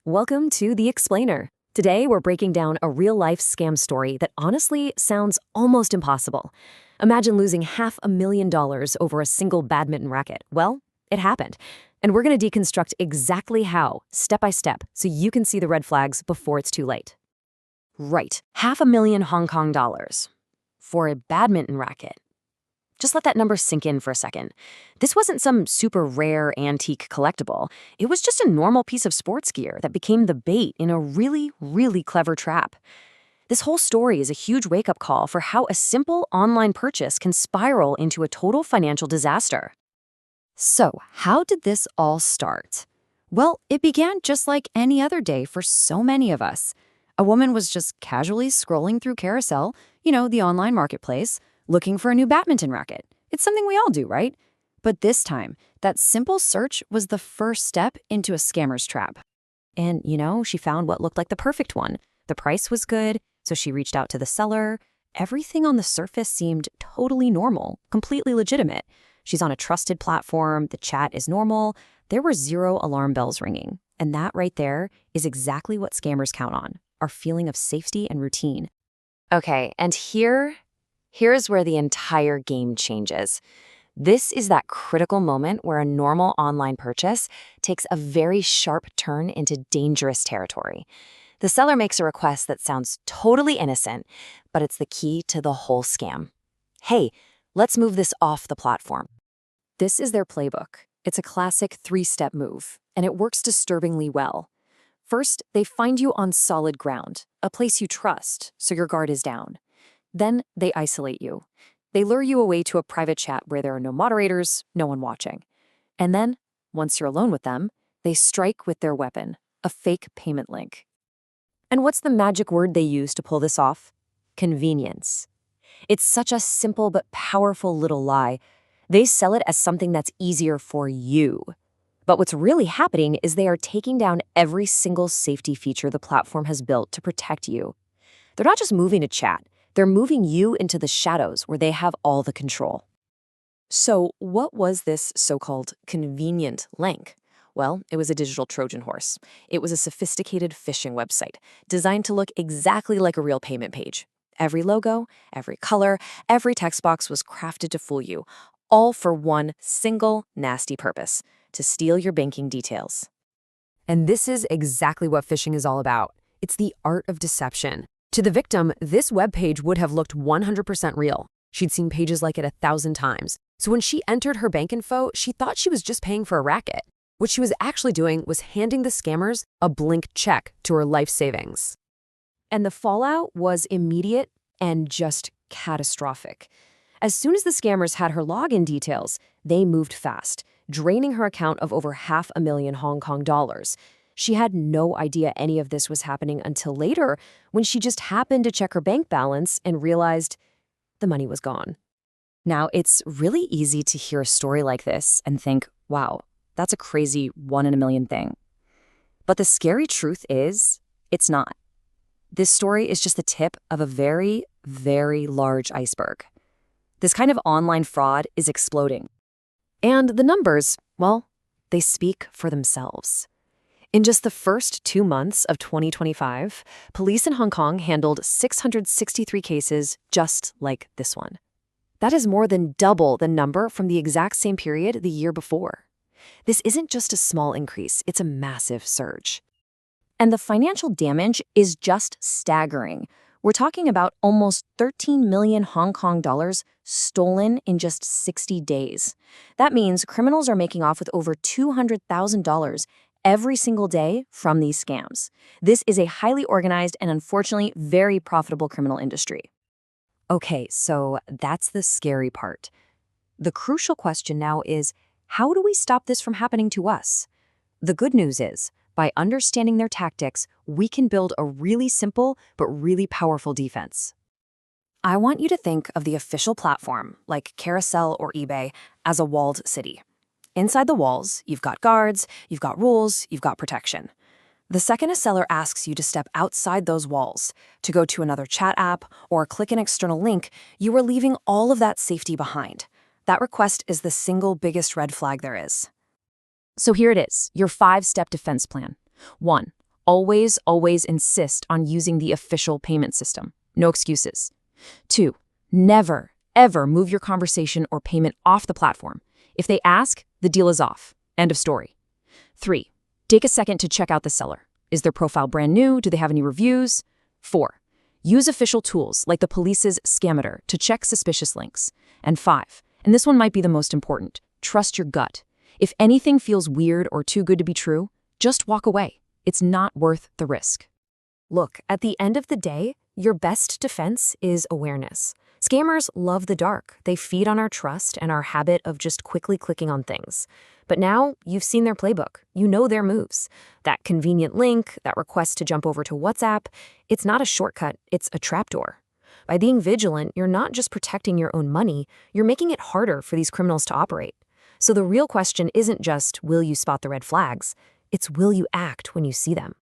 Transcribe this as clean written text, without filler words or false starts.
Welcome to The Explainer. Today, we're breaking down a real-life scam story that honestly sounds almost impossible. Imagine losing $500,000 over a single badminton racket. Well, it happened. And we're going to deconstruct exactly how, step by step, so you can see the red flags before it's too late. Right, $500,000 Hong Kong dollars for a badminton racket. Just let that number sink in for a second. This wasn't some super rare antique collectible. It was just a normal piece of sports gear that became the bait in a really, really clever trap. This whole story is a huge wake-up call for how a simple online purchase can spiral into a total financial disaster. So, how did this all start? Well, it began just like any other day for so many of us. A woman was just casually scrolling through Carousel, the online marketplace, looking for a new badminton racket. It's something we all do, right? But this time, that simple search was the first step into a scammer's trap. And, she found what looked like the perfect one. The price was good, so she reached out to the seller. Everything on the surface seemed totally normal, completely legitimate. She's on a trusted platform, the chat is normal. There were zero alarm bells ringing. And that right there is exactly what scammers count on, our feeling of safety and routine. Okay, and Here's where the entire game changes. This is that critical moment where a normal online purchase takes a very sharp turn into dangerous territory. The seller makes a request that sounds totally innocent, but it's the key to the whole scam. Hey, let's move this off the platform. This is their playbook. It's a classic three-step move, and it works disturbingly well. First, they find you on solid ground, a place you trust, so your guard is down. Then they isolate you. They lure you away to a private chat where there are no moderators, no one watching. And then, once you're alone with them, they strike with their weapon, a fake payment link. And what's the magic word they use to pull this off? Convenience. It's such a simple but powerful little lie. They sell it as something that's easier for you. But what's really happening is they are taking down every single safety feature the platform has built to protect you. They're not just moving to chat. They're moving you into the shadows where they have all the control. So what was this so-called convenient link? Well, it was a digital Trojan horse. It was a sophisticated phishing website designed to look exactly like a real payment page. Every logo, every color, every text box was crafted to fool you, all for one single nasty purpose: to steal your banking details. And this is exactly what phishing is all about. It's the art of deception. To the victim, this web page would have looked 100% real. She'd seen pages like it 1,000 times. So when she entered her bank info, she thought she was just paying for a racket. What she was actually doing was handing the scammers a blank check to her life savings. And the fallout was immediate and just catastrophic. As soon as the scammers had her login details, they moved fast, draining her account of over $500,000 Hong Kong dollars. She had no idea any of this was happening until later, when she just happened to check her bank balance and realized the money was gone. Now, it's really easy to hear a story like this and think, wow, that's a crazy 1 in a million thing. But the scary truth is, it's not. This story is just the tip of a very, very large iceberg. This kind of online fraud is exploding. And the numbers, well, they speak for themselves. In just the first 2 months of 2025, police in Hong Kong handled 663 cases just like this one. That is more than double the number from the exact same period the year before. This isn't just a small increase, it's a massive surge. And the financial damage is just staggering. We're talking about almost 13 million Hong Kong dollars stolen in just 60 days. That means criminals are making off with over $200,000 every single day from these scams. This is a highly organized and unfortunately very profitable criminal industry. Okay, so that's the scary part. The crucial question now is, how do we stop this from happening to us? The good news is, by understanding their tactics, we can build a really simple but really powerful defense. I want you to think of the official platform, like Carousel or eBay, as a walled city. Inside the walls, you've got guards, you've got rules, you've got protection. The second a seller asks you to step outside those walls, to go to another chat app or click an external link, you are leaving all of that safety behind. That request is the single biggest red flag there is. So here it is, your 5-step defense plan. 1. Always, always insist on using the official payment system. No excuses. 2. Never, ever move your conversation or payment off the platform. If they ask, the deal is off. End of story. 3. Take a second to check out the seller. Is their profile brand new? Do they have any reviews? 4. Use official tools like the police's Scameter to check suspicious links. And 5. And this one might be the most important. Trust your gut. If anything feels weird or too good to be true, just walk away. It's not worth the risk. Look, at the end of the day, your best defense is awareness. Scammers love the dark. They feed on our trust and our habit of just quickly clicking on things. But now you've seen their playbook. You know their moves. That convenient link, that request to jump over to WhatsApp, it's not a shortcut, it's a trapdoor. By being vigilant, you're not just protecting your own money, you're making it harder for these criminals to operate. So the real question isn't just, will you spot the red flags? It's, will you act when you see them?